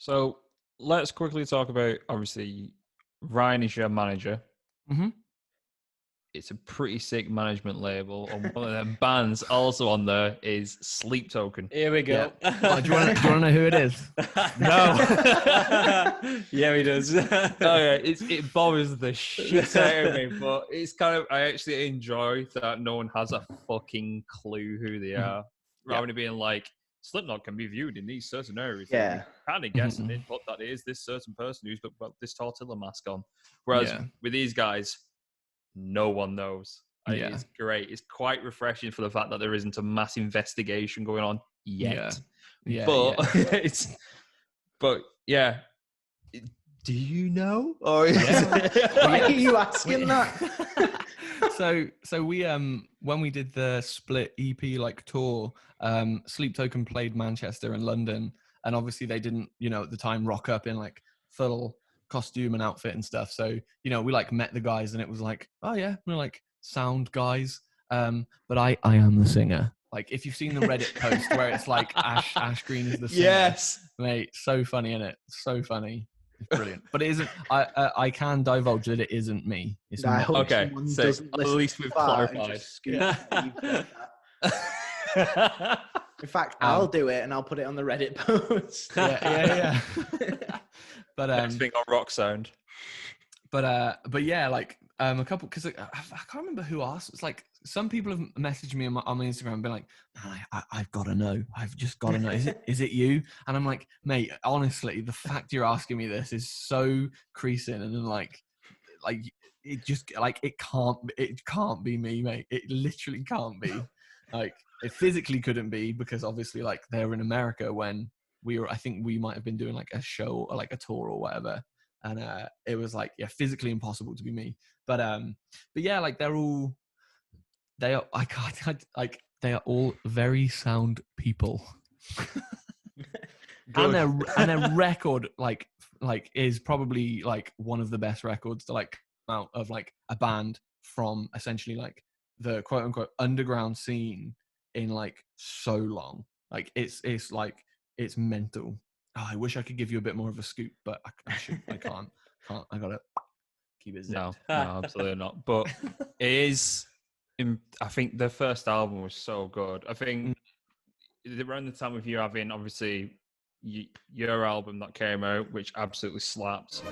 So let's quickly talk about, obviously, Ryan is your manager. Mm-hmm. It's a pretty sick management label. And one of them bands also on there is Sleep Token. Here we go. Yeah. Oh, do you want to know who it is? No. Yeah, he does. Oh yeah, it bothers the shit out of me, but it's kind of, I actually enjoy that no one has a fucking clue who they are, rather than being like, Slipknot can be viewed in these certain areas. Yeah. Kind of guess and input that it is this certain person who's got this tortilla mask on. Whereas with these guys, no one knows. It's great. It's quite refreshing for the fact that there isn't a mass investigation going on yet. But yeah. Do you know? Or why are you asking that? So we when we did the Split EP tour, Sleep Token played Manchester and London, and obviously they didn't, at the time rock up in full costume and outfit and stuff. So, we met the guys and it was like, oh yeah, we're sound guys. But I am the singer. If you've seen the Reddit post where it's Ash Green is the singer. Yes. Mate, so funny, isn't it? So funny. It's brilliant. But it isn't, I can divulge that it isn't me. It's not. Okay, so at least we've clarified. In fact, I'll do it and I'll put it on the Reddit post. Yeah. But next thing on Rock Sound. But yeah, a couple, because I can't remember who asked. It's some people have messaged me on my Instagram and been like, man, I've got to know. I've just got to know. Is it you? And I'm like, mate, honestly, the fact you're asking me this is so creasing, and then it just it can't be me, mate. It literally can't be. It physically couldn't be, because obviously they were in America when I think we might have been doing a show or a tour or whatever. And it was physically impossible to be me. But yeah, they are all very sound people. and their record is probably one of the best records to come out of a band from essentially the quote unquote underground scene in so long. It's mental. Oh, I wish I could give you a bit more of a scoop, but I can't. I gotta keep it zipped. No, absolutely not. But it is. I think the first album was so good. I think around the time of you having obviously your album that came out, which absolutely slaps.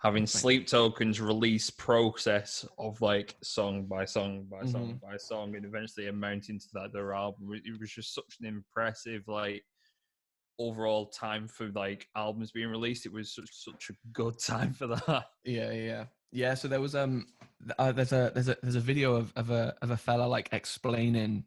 Having Sleep Token's release process of song by song by song by song, and eventually amounting to their album. It was just such an impressive overall time for albums being released. It was such a good time for that. Yeah. So there was there's a video of a fella explaining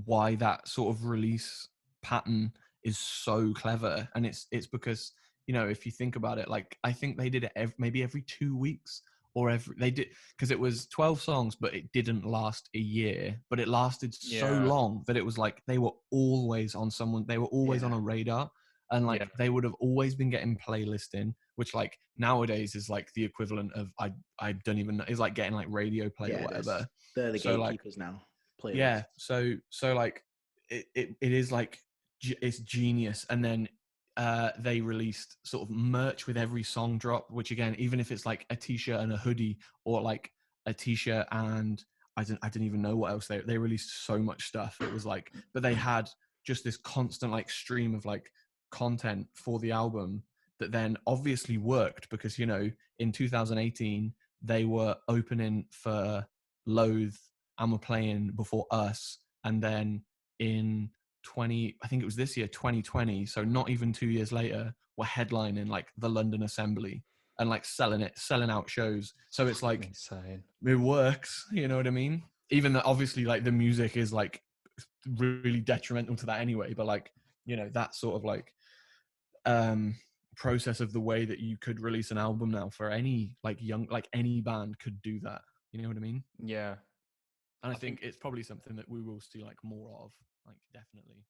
why that sort of release pattern is so clever, and it's because if you think about it, I think they did it maybe every 2 weeks, or they did, because it was 12 songs, but it didn't last a year, but it lasted so long that it was they were always on they were always on a radar, and they would have always been getting playlisting, which nowadays is the equivalent of I don't even know, is getting radio play or whatever. They're the gatekeepers now. Playlist. Yeah, so it is it's genius. And then they released sort of merch with every song drop, which again, even if it's a t-shirt and a hoodie, or a t-shirt and I didn't even know what else they released so much stuff. It was but they had just this constant stream of content for the album that then obviously worked, because in 2018 they were opening for Loathe and were playing before us, and then in I think it was this year, 2020, so not even 2 years later, were headlining the London Assembly and selling out shows. So it's insane. It works, you know what I mean? Even though obviously the music is really detrimental to that anyway, but that sort of process of the way that you could release an album now for any young any band could do that, you know what I mean? Yeah. And I think it's probably something that we will see more of, definitely.